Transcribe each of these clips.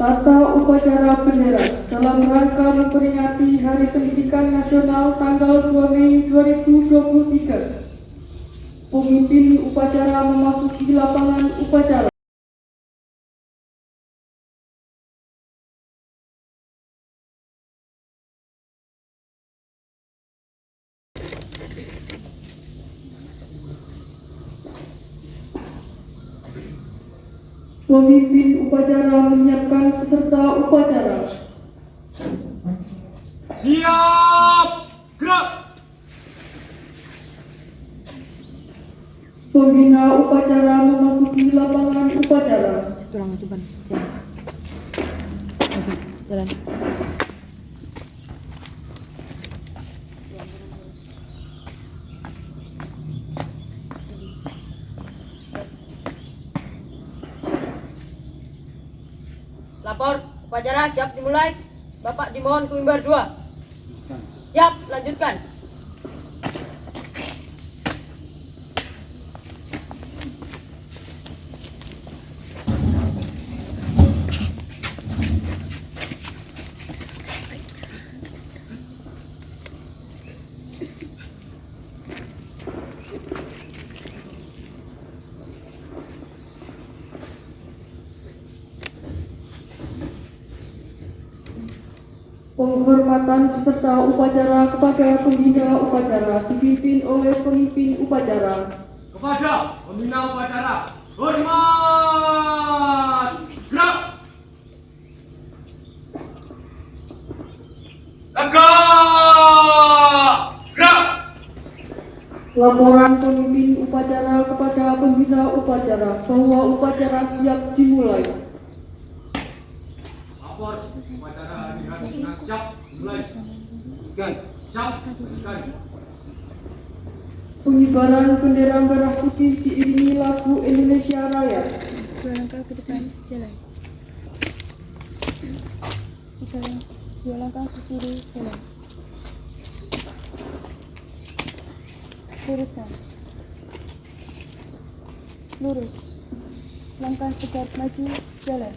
Tata upacara bendera dalam rangka memperingati Hari Pendidikan Nasional tanggal 2 Mei 2023. Pemimpin upacara memasuki lapangan upacara. Pemimpin upacara menyiapkan peserta upacara. Siap, gerak. Pembina upacara memasuki lapangan upacara. Tulang depan, jalan. Lapor, upacara siap dimulai. Bapak dimohon ke mimbar 2. Siap, lanjutkan. Penghormatan peserta upacara kepada pembina upacara dipimpin oleh pemimpin upacara. Kepada pembina upacara, hormat, gerak. Tegak, gerak. Laporan pemimpin upacara kepada pembina upacara bahwa upacara siap dimulai. Lapor, upacara dengan siap dimulai. Siap, lanjutkan. Pengibaran bendera merah putih diiringi lagu Indonesia Raya. 2 langkah ke depan, jalan. 2 langkah ke kiri, jalan. Luruskan. Lurus. Langkah tegap maju, jalan.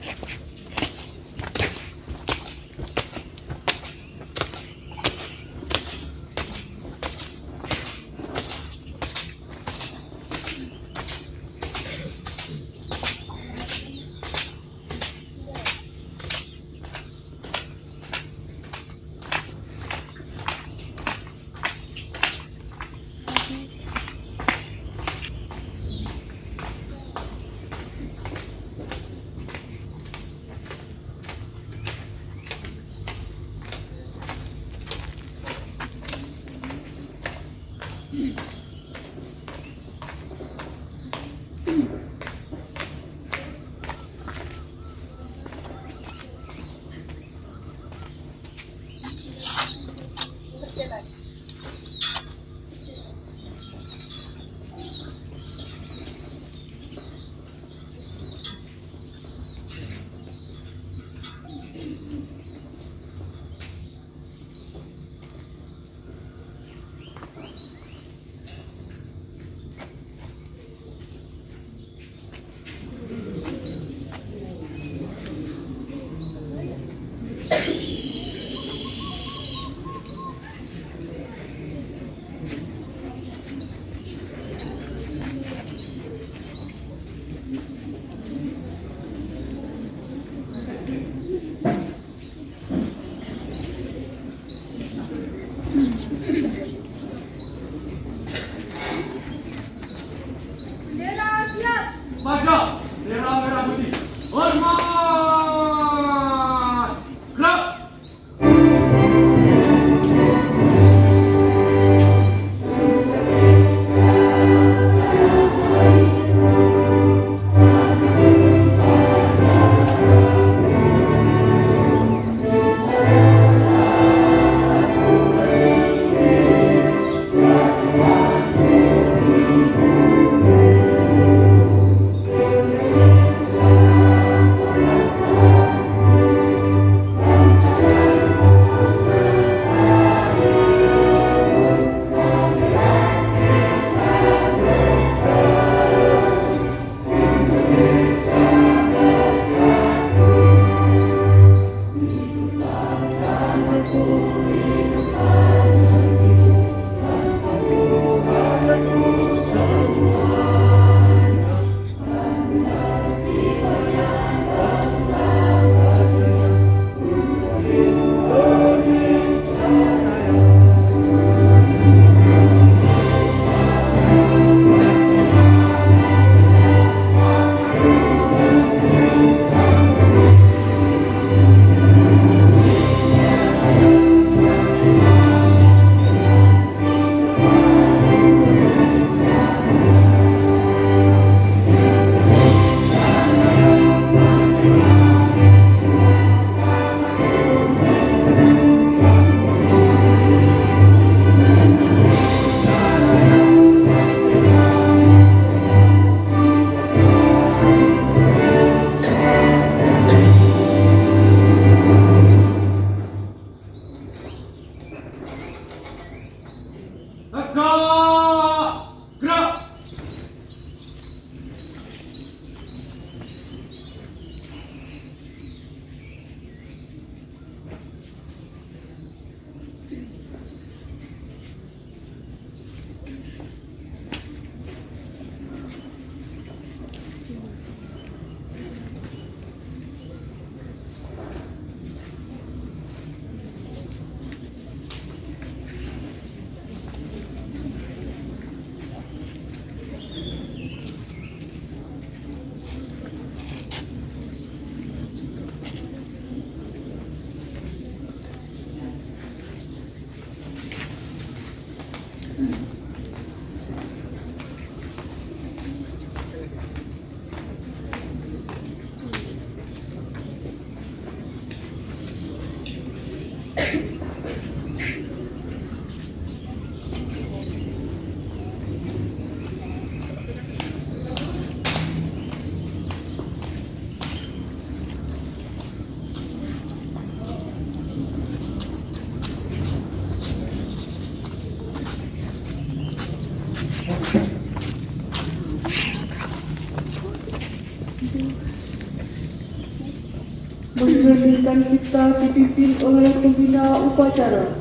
Menghadirkan kita dipimpin oleh pembina upacara.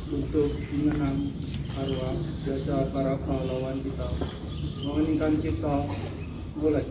Untuk mengenang arwah jasa para pahlawan kita, mengeningkan cipta, mulai.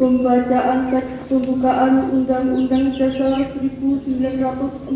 Pembacaan teks pembukaan Undang-Undang Dasar 1945.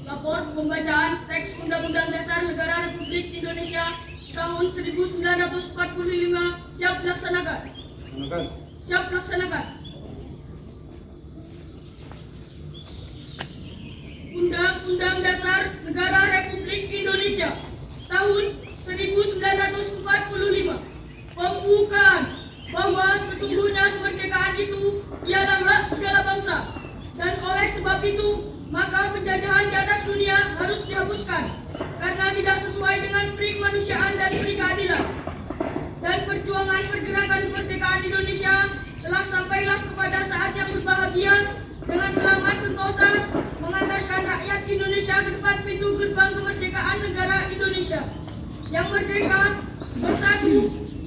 Lapor pembacaan teks Undang-Undang Dasar Negara Republik Indonesia tahun 1945 siap dilaksanakan. Siap dilaksanakan. Undang-Undang Dasar Negara Republik Indonesia tahun 1945. Pembukaan bahwa sesungguhnya kemerdekaan itu ialah hak segala bangsa, dan oleh sebab itu maka penjajahan di atas dunia harus dihapuskan karena tidak sesuai dengan peri kemanusiaan dan peri keadilan. Dan perjuangan pergerakan kemerdekaan Indonesia telah sampailah kepada saat yang berbahagia dengan selamat sentosa mengantarkan rakyat Indonesia ke depan pintu gerbang kemerdekaan negara Indonesia yang merdeka, bersatu,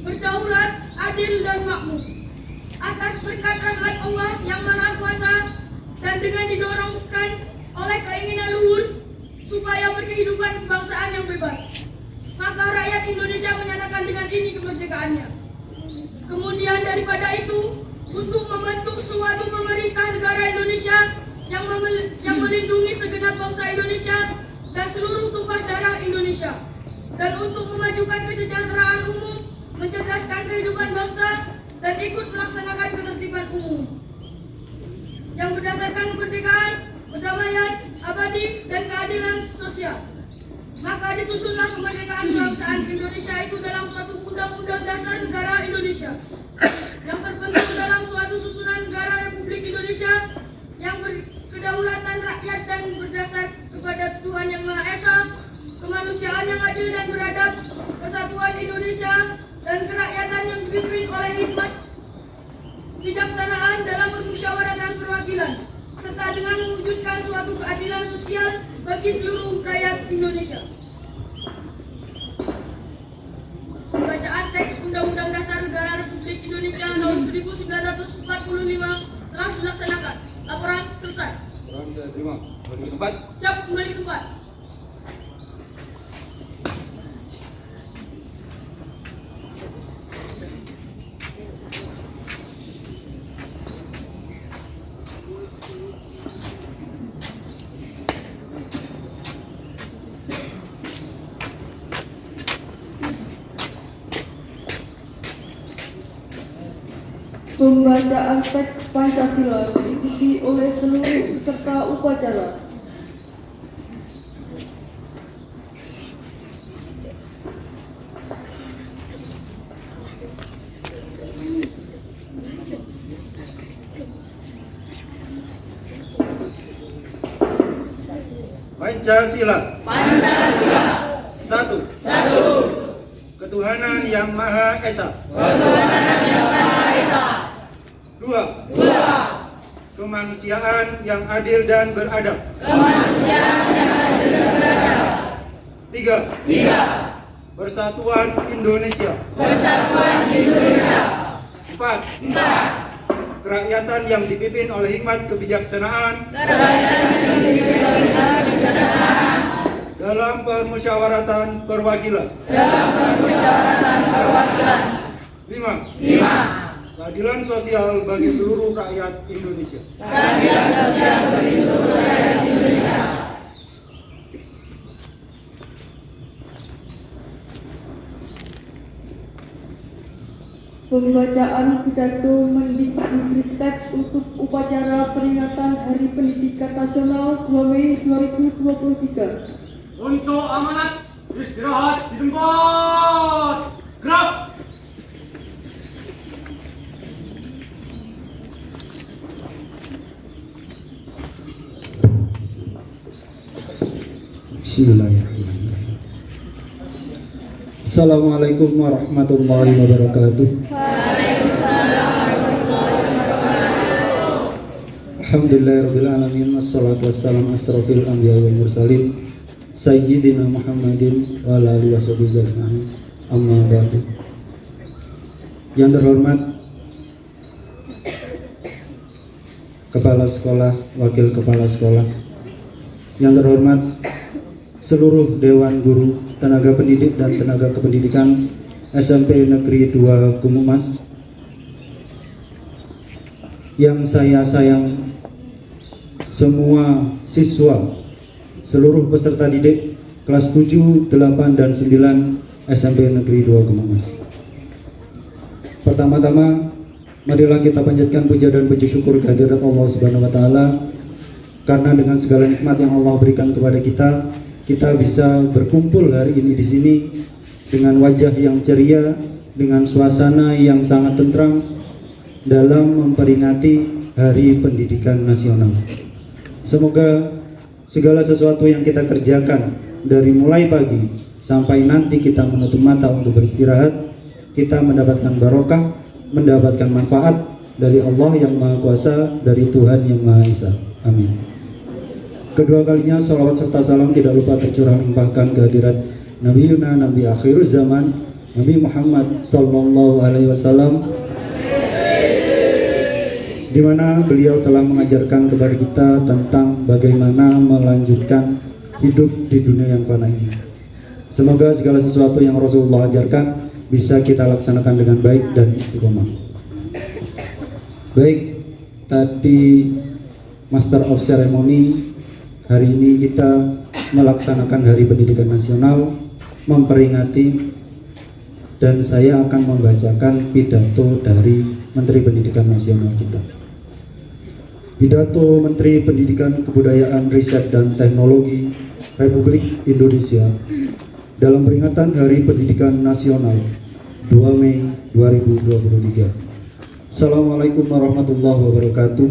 berdaulat, adil dan makmur. Atas berkat rahmat Allah yang Maha Kuasa dan dengan didorongkan oleh keinginan luhur supaya berkehidupan kebangsaan yang bebas, maka rakyat Indonesia menyatakan dengan ini kemerdekaannya. Kemudian daripada itu, untuk membentuk suatu pemerintah negara Indonesia yang melindungi segenap bangsa Indonesia dan seluruh tumpah darah Indonesia, dan untuk memajukan kesejahteraan umum, mencerdaskan kehidupan bangsa, dan ikut melaksanakan ketertiban umum yang berdasarkan kemerdekaan, perdamaian, abadi, dan keadilan sosial. Maka disusunlah kemerdekaan kebangsaan Indonesia itu dalam suatu Undang-Undang Dasar Negara Indonesia yang terbentuk dalam suatu susunan negara Republik Indonesia yang berkedaulatan rakyat dan berdasar kepada Tuhan Yang Maha Esa, kemanusiaan yang adil dan beradab, kesatuan Indonesia, dan kerakyatan yang dipimpin oleh hikmat, kebijaksanaan dalam permusyawaratan perwakilan, serta dengan mewujudkan suatu keadilan sosial bagi seluruh rakyat Indonesia. Pembacaan teks Undang-Undang Dasar Negara Republik Indonesia tahun 1945 telah dilaksanakan. Laporan selesai. Laporan saya terima. Kembali ke tempat. Siap kembali ke tempat. Pembacaan teks Pancasila diikuti oleh seluruh peserta upacara. Pancasila. Satu. Ketuhanan Yang Maha Esa. Dua. Kemanusiaan yang adil dan beradab. Tiga. Persatuan Indonesia. Empat. Kerakyatan yang dipimpin oleh hikmat kebijaksanaan dalam permusyawaratan perwakilan. Lima. Keadilan sosial bagi seluruh rakyat Indonesia. Pembacaan pidato Mendikbudristek untuk upacara peringatan Hari Pendidikan Nasional 2 Mei 2023. Untuk amanat, istirahat di tempat. Gerak. Bismillahirrahmanirrahim. Assalamualaikum warahmatullahi wabarakatuh. Alhamdulillahirabbil alamin, wassalatu wassalamu asrofil anbiya wal mursalin sayyidina Muhammadin wa ala alihi washabihi ajmain. Amma ba'du. Yang terhormat Kepala Sekolah, Wakil Kepala Sekolah, yang terhormat seluruh Dewan Guru, tenaga pendidik dan tenaga kependidikan SMP Negeri 2 Gumumas, yang saya sayang semua siswa, seluruh peserta didik kelas 7, 8, dan 9 SMP Negeri 2 Gumumas. Pertama-tama, marilah kita panjatkan puja dan puji syukur kehadirat Allah Subhanahu wa taala, karena dengan segala nikmat yang Allah berikan kepada kita bisa berkumpul hari ini di sini dengan wajah yang ceria, dengan suasana yang sangat tentram dalam memperingati Hari Pendidikan Nasional. Semoga segala sesuatu yang kita kerjakan dari mulai pagi sampai nanti kita menutup mata untuk beristirahat, kita mendapatkan barokah, mendapatkan manfaat dari Allah yang Maha Kuasa, dari Tuhan yang Maha Esa. Amin. Kedua kalinya salawat serta salam tidak lupa tercurah limpahkan kehadirat Nabi Yuna, Nabi akhir zaman, Nabi Muhammad sallallahu alaihi wasallam, di mana beliau telah mengajarkan kepada kita tentang bagaimana melanjutkan hidup di dunia yang fana ini. Semoga segala sesuatu yang Rasulullah ajarkan bisa kita laksanakan dengan baik dan istiqomah. Baik, tadi Master of Ceremony, hari ini kita melaksanakan Hari Pendidikan Nasional, memperingati, dan saya akan membacakan pidato dari Menteri Pendidikan Nasional kita. Pidato Menteri Pendidikan, Kebudayaan, Riset, dan Teknologi Republik Indonesia dalam peringatan Hari Pendidikan Nasional 2 Mei 2023. Assalamualaikum warahmatullahi wabarakatuh.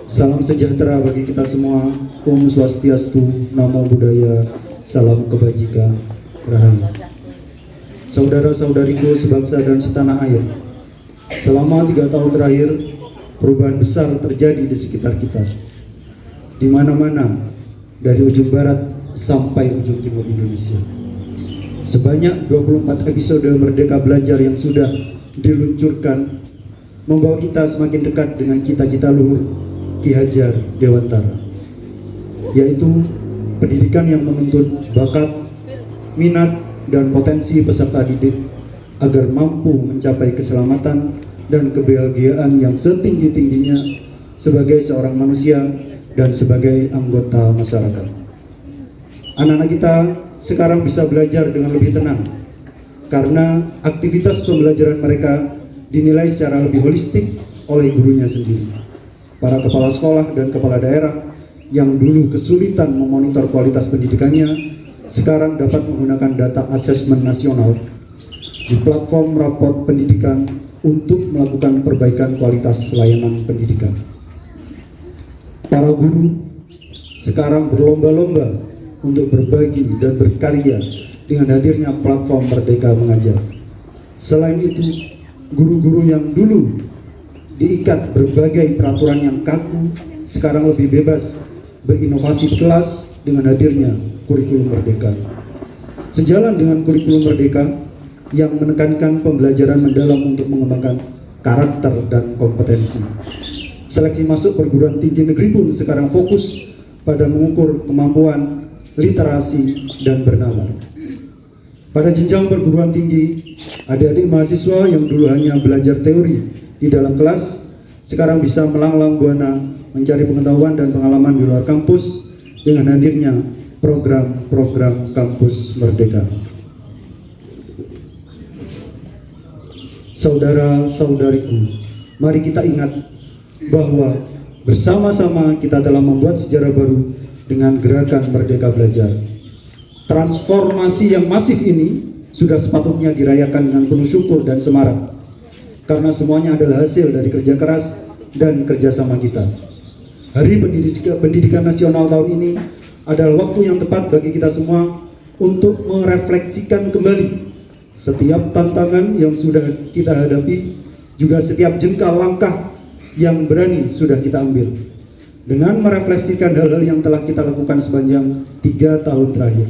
Salam sejahtera bagi kita semua. Om Swastiastu, Namo Buddhaya, salam kebajikan, rahayu. Saudara-saudariku sebangsa dan setanah air, selama 3 tahun terakhir perubahan besar terjadi di sekitar kita. Di mana-mana, dari ujung barat sampai ujung timur Indonesia. Sebanyak 24 episode Merdeka Belajar yang sudah diluncurkan membawa kita semakin dekat dengan cita-cita luhur Ki Hajar Dewantara, yaitu pendidikan yang menuntut bakat, minat, dan potensi peserta didik agar mampu mencapai keselamatan dan kebahagiaan yang setinggi-tingginya sebagai seorang manusia dan sebagai anggota masyarakat. Anak-anak kita sekarang bisa belajar dengan lebih tenang, karena aktivitas pembelajaran mereka dinilai secara lebih holistik oleh gurunya sendiri. Para kepala sekolah dan kepala daerah yang dulu kesulitan memonitor kualitas pendidikannya sekarang dapat menggunakan data asesmen nasional di platform raport pendidikan untuk melakukan perbaikan kualitas layanan pendidikan. Para guru sekarang berlomba-lomba untuk berbagi dan berkarya dengan hadirnya platform Merdeka Mengajar. Selain itu, guru-guru yang dulu diikat berbagai peraturan yang kaku sekarang lebih bebas berinovasi di kelas dengan hadirnya kurikulum Merdeka. Sejalan dengan kurikulum Merdeka yang menekankan pembelajaran mendalam untuk mengembangkan karakter dan kompetensi, seleksi masuk perguruan tinggi negeri pun sekarang fokus pada mengukur kemampuan literasi dan bernalar. Pada jenjang perguruan tinggi, adik-adik mahasiswa yang dulu hanya belajar teori di dalam kelas sekarang bisa melanglang buana mencari pengetahuan dan pengalaman di luar kampus dengan hadirnya program-program kampus Merdeka. Saudara-saudariku, mari kita ingat bahwa bersama-sama kita telah membuat sejarah baru dengan gerakan Merdeka Belajar. Transformasi yang masif ini sudah sepatutnya dirayakan dengan penuh syukur dan semarak, karena semuanya adalah hasil dari kerja keras dan kerjasama kita. Hari Pendidikan Nasional tahun ini adalah waktu yang tepat bagi kita semua untuk merefleksikan kembali setiap tantangan yang sudah kita hadapi, juga setiap jengkal langkah yang berani sudah kita ambil. Dengan merefleksikan hal-hal yang telah kita lakukan sepanjang 3 tahun terakhir,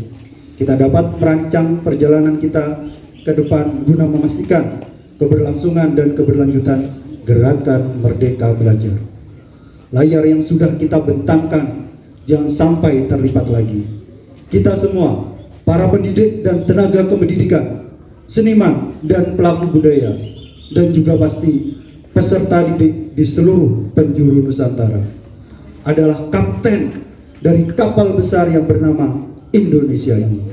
kita dapat merancang perjalanan kita ke depan guna memastikan keberlangsungan dan keberlanjutan gerakan Merdeka Belajar. Layar yang sudah kita bentangkan jangan sampai terlipat lagi. Kita semua, para pendidik dan tenaga kependidikan, seniman dan pelaku budaya, dan juga pasti peserta didik di seluruh penjuru Nusantara, adalah kapten dari kapal besar yang bernama Indonesia ini.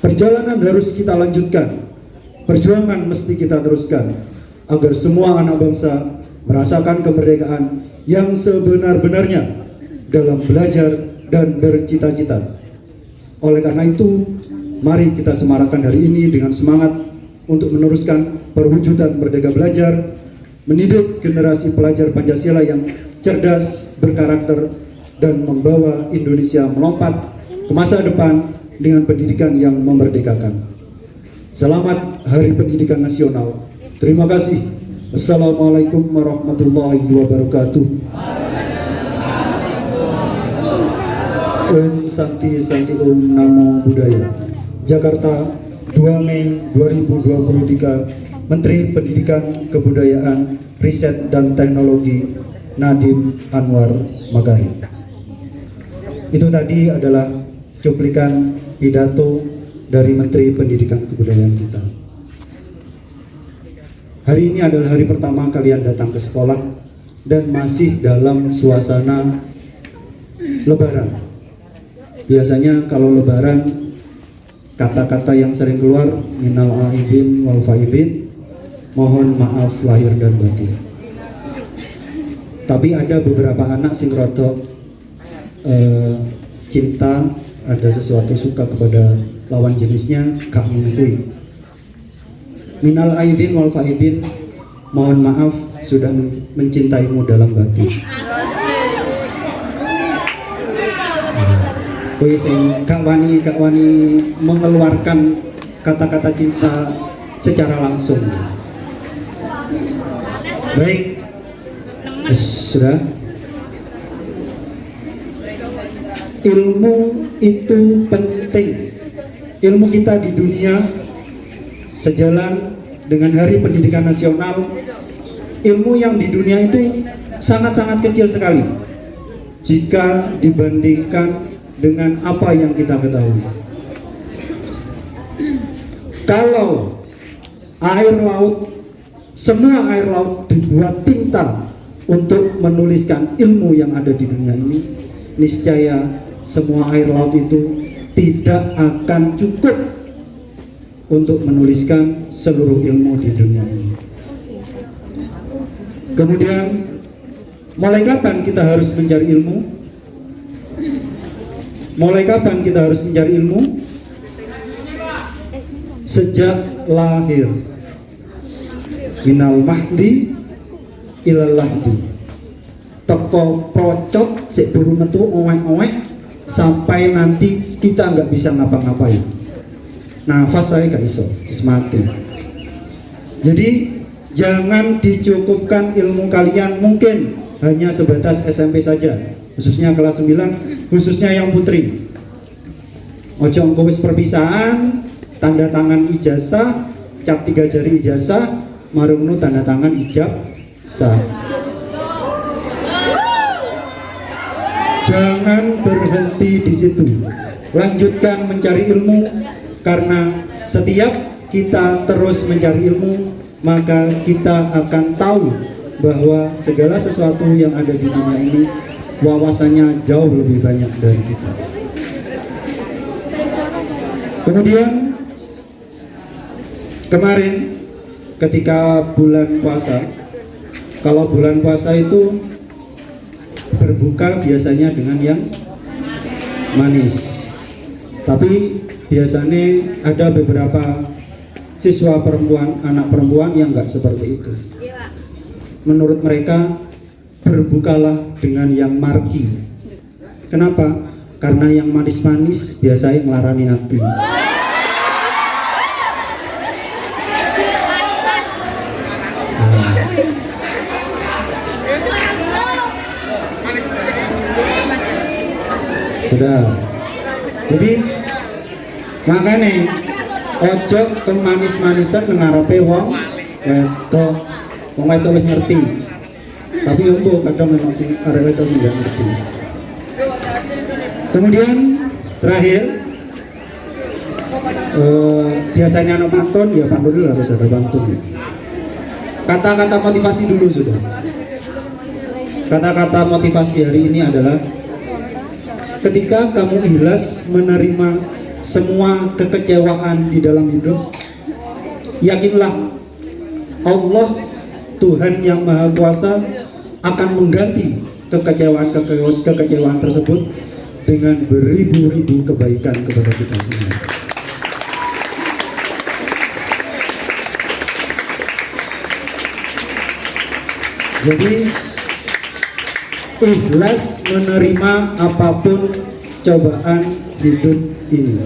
Perjalanan harus kita lanjutkan, perjuangan mesti kita teruskan, agar semua anak bangsa merasakan kemerdekaan yang sebenar-benarnya dalam belajar dan bercita-cita. Oleh karena itu, mari kita semarakkan hari ini dengan semangat untuk meneruskan perwujudan Merdeka Belajar, mendidik generasi pelajar Pancasila yang cerdas, berkarakter, dan membawa Indonesia melompat ke masa depan dengan pendidikan yang memerdekakan. Selamat Hari Pendidikan Nasional. Terima kasih. Wassalamualaikum warahmatullahi wabarakatuh. Om Santi Santi Om Namo Buddhaya. Jakarta, 2 Mei 2023. Menteri Pendidikan, Kebudayaan, Riset dan Teknologi Nadiem Anwar Makarim. Itu tadi adalah cuplikan pidato dari Menteri Pendidikan Kebudayaan kita. Hari ini adalah hari pertama kalian datang ke sekolah dan masih dalam suasana Lebaran. Biasanya kalau Lebaran, kata-kata yang sering keluar, minal aidin wal faidin, mohon maaf lahir dan batin. Tapi ada beberapa anak sing rodo cinta, ada sesuatu suka kepada lawan jenisnya, gak mengakui. Minal aidin wal faidin, mohon maaf sudah mencintaimu dalam batin. Kowe sing gak wani mengeluarkan kata-kata cinta secara langsung. Baik, sudah. Ilmu itu penting. Ilmu kita di dunia sejalan dengan Hari Pendidikan Nasional. Ilmu yang di dunia itu sangat-sangat kecil sekali jika dibandingkan dengan apa yang kita ketahui. Kalau air laut, semua air laut dibuat tinta untuk menuliskan ilmu yang ada di dunia ini, niscaya semua air laut itu tidak akan cukup untuk menuliskan seluruh ilmu di dunia ini. Kemudian, mulai kapan kita harus mencari ilmu? Mulai kapan kita harus mencari ilmu? Sejak lahir. Minal mahdi ilal lahdi. Toko pocok sik durung metu owek-owek sampai nanti kita nggak bisa ngapa-ngapain. Nafas saya gak iso, wis mati. Jadi jangan dicukupkan ilmu kalian mungkin hanya sebatas SMP saja, khususnya kelas 9, khususnya yang putri. Ojo engko wis perpisahan, tanda tangan ijazah, cap 3 jari ijazah, marungnu tanda tangan ijazah. Jangan berhenti di situ. Lanjutkan mencari ilmu, karena setiap kita terus mencari ilmu, maka kita akan tahu bahwa segala sesuatu yang ada di dunia ini wawasannya jauh lebih banyak dari kita. Kemudian kemarin ketika bulan puasa, kalau bulan puasa itu berbuka biasanya dengan yang manis, tapi biasanya ada beberapa siswa perempuan, anak perempuan yang nggak seperti itu. Menurut mereka, berbukalah dengan yang marki. Kenapa? Karena yang manis-manis biasanya ngelarani hati. Sudah. Jadi makanya ojo ke manis-manisan ngarepe wong wedok. Wong wedok wis ngerti. Tapi umbo kadang memang sing arek wedok sing gak ngerti. Kemudian terakhir biasanya anak pantun, ya pantun dulu harus ada pantun ya. Kata-kata motivasi dulu sudah. Kata-kata motivasi hari ini adalah ketika kamu ikhlas menerima semua kekecewaan di dalam hidup, yakinlah Allah Tuhan yang Maha Kuasa akan mengganti kekecewaan tersebut dengan beribu-ribu kebaikan kepada kita semua. Jadi ikhlas menerima apapun cobaan hidup ini.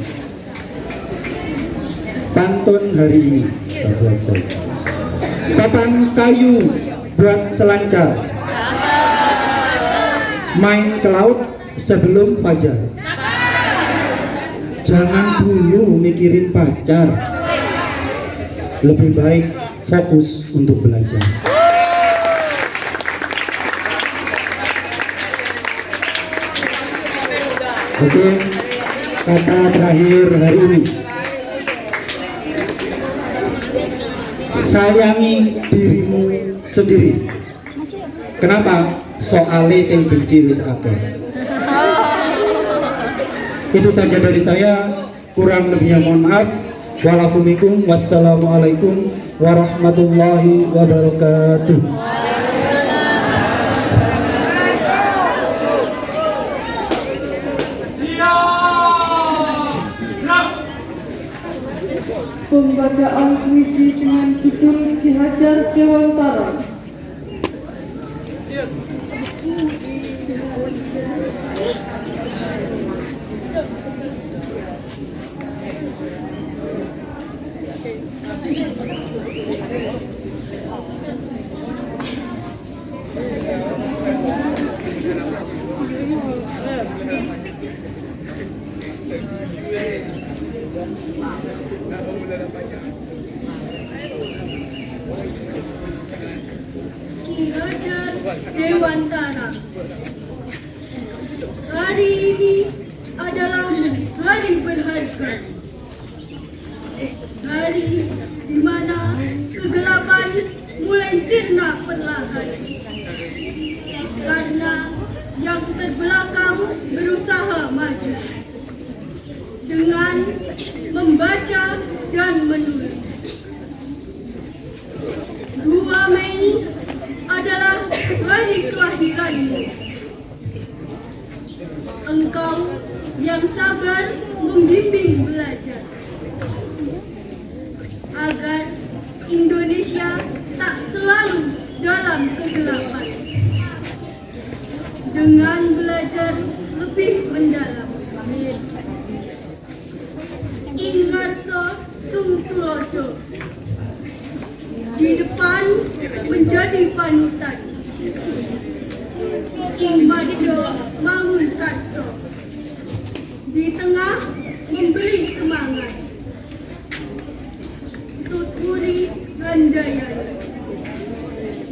Pantun hari ini satu saja. Papan kayu buat selancar, main ke laut sebelum fajar. Jangan dulu mikirin pacar, lebih baik fokus untuk belajar. Oke, kata terakhir hari ini, sayangi dirimu sendiri. Kenapa? Soalnya sing benci wis akeh. Itu saja dari saya, kurang lebihnya mohon maaf. Walafumikum, wassalamualaikum warahmatullahi wabarakatuh. Pembacaan puisi dengan judul Ki Hajar Dewantara. Ki Hajar Dewantara. Hari ini adalah hari berharga. Hari di mana kegelapan mulai sirna perlahan. Karena yang terbelakang berusaha maju. Dengan membaca dan menulis. 2 Mei adalah hari kelahiranmu. Engkau yang sabar membimbing belajar agar Indonesia tak selalu dalam kegelapan. Dengan belajar lebih mendalam. Ingatso sung tulodo. Di depan menjadi panutan. Ing Majo Mangun Satso. Di tengah memberi semangat. Tuturi Handayani.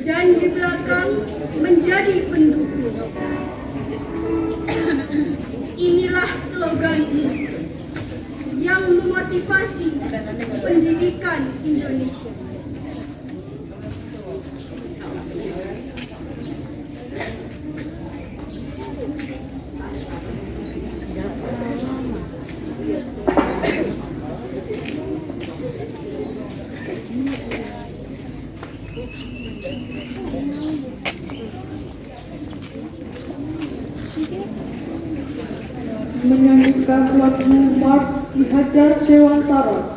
Dan di belakang menjadi pendukung. Inilah sloganku yang memotivasi pendidikan Indonesia. Menyanyikan lagu Mars Ki Hajar Dewantara.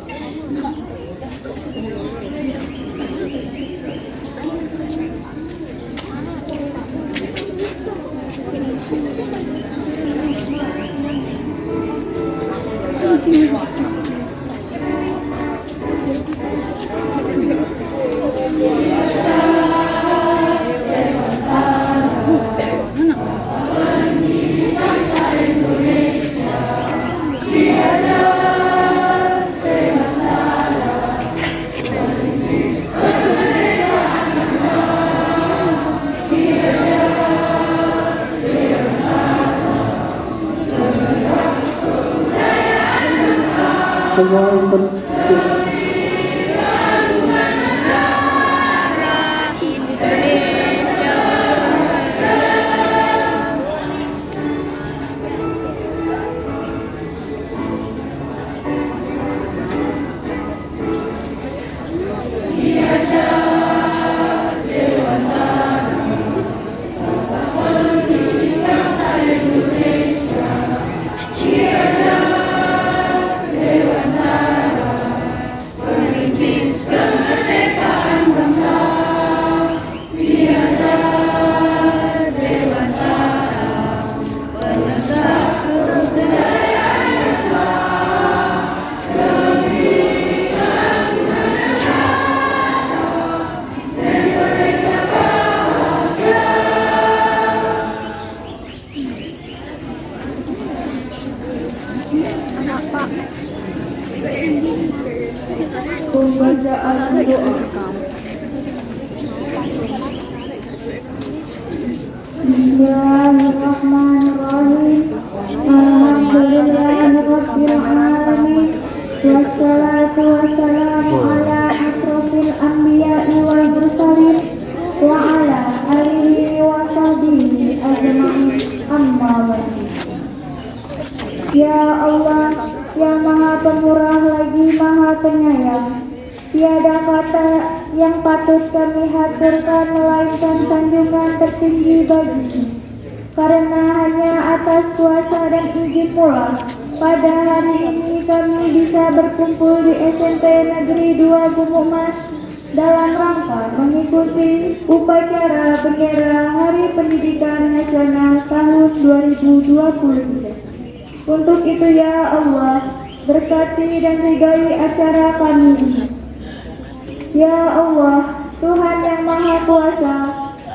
Semua yang pembacaan doa. Bismillahirrahmanirrahim. Alhamdulillahirabbil alamin. Wassalatu wassalamu ala asrofil anbiya'i wal mursalin wa ala alihi wa sahbihi ajma'in. Amma ba'du. Ya Allah, yang Maha Pemurah lagi Maha Penyayang, tiada kata yang patut kami haturkan melainkan sanjungan tertinggi bagimu. Karena hanya atas kuasa dan izin pula, pada hari ini kami bisa berkumpul di SMP Negeri 2 Gumumas dalam rangka mengikuti upacara bendera Hari Pendidikan Nasional tahun 2023. Untuk itu ya Allah, berkati dan ridai acara kami ini. Ya Allah, Tuhan yang Maha Kuasa,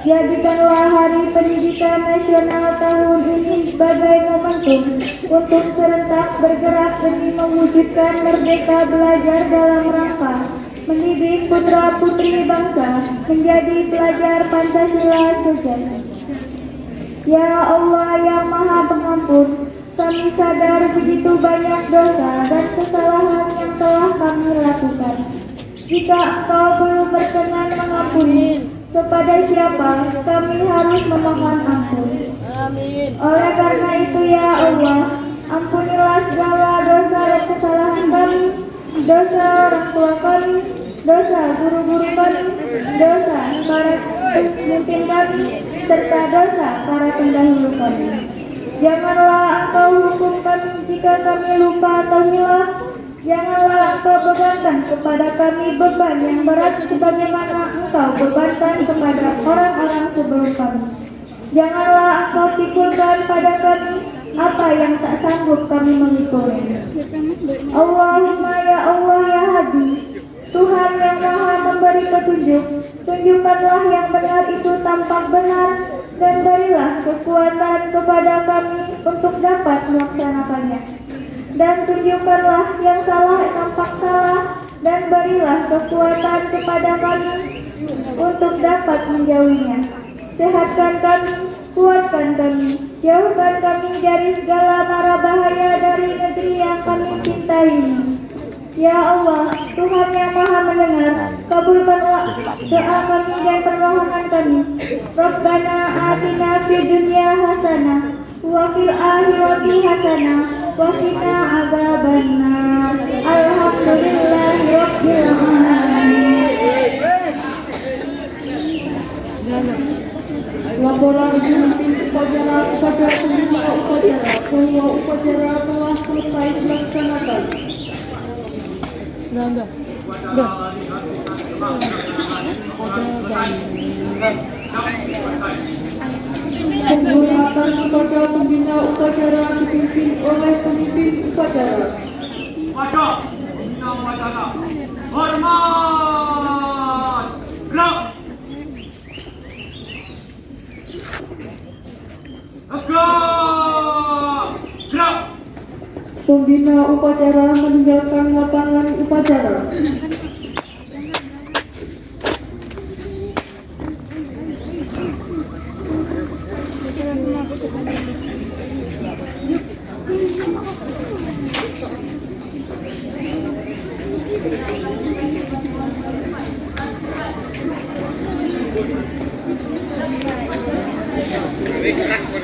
jadikanlah Hari Pendidikan Nasional tahun ini sebagai momentum untuk serentak bergerak demi mewujudkan merdeka belajar dalam rangka mendidik putra-putri bangsa menjadi pelajar Pancasila sejati. Ya Allah yang Maha Pengampun, kami sadar begitu banyak dosa dan kesalahan yang telah kami lakukan. Jika Engkau belum berkenan mengampuni, kepada siapa kami harus memohon ampun? Amin. Oleh karena itu ya Allah, ampunilah segala dosa dan kesalahan kami, dosa orang tua kami, dosa guru-guru kami, dosa para pemimpin kami, serta dosa para pendahulu kami. Janganlah Engkau hukum kami jika kami lupa atau hilang. Janganlah Engkau bebankan kepada kami beban yang berat sebagaimana Engkau bebankan kepada orang-orang sebelum kami. Janganlah Engkau pikulkan pada kami apa yang tak sanggup kami mengikulnya. Allahumma ya Allah ya Hadi, Tuhan yang maha memberi petunjuk, tunjukkanlah yang benar itu tampak benar, dan berilah kekuatan kepada kami untuk dapat melaksanakannya. Dan tunjukkanlah yang salah tampak salah, dan berilah kekuatan kepada kami untuk dapat menjauhinya. Sehatkan kami, kuatkan kami, jauhkan kami dari segala mara bahaya dari negeri yang kami cintai ini. Ya Allah, Tuhan yang maha mendengar, kabulkanlah doa kami dan permohonan kami. Rabbana atina fid dunya hasanah wa fil akhirati hasanah wa qina adzabannar. Alhamdulillahi rabbil alamin. Laporan pemimpin upacara kepada pembina upacara bahwa upacara telah selesai dilaksanakan. Penghormatan kepada pembina upacara dipimpin oleh pemimpin upacara. Kepada pembina upacara, hormat, gerak. Tegak, gerak. Pembina upacara meninggalkan lapangan upacara. Gerak.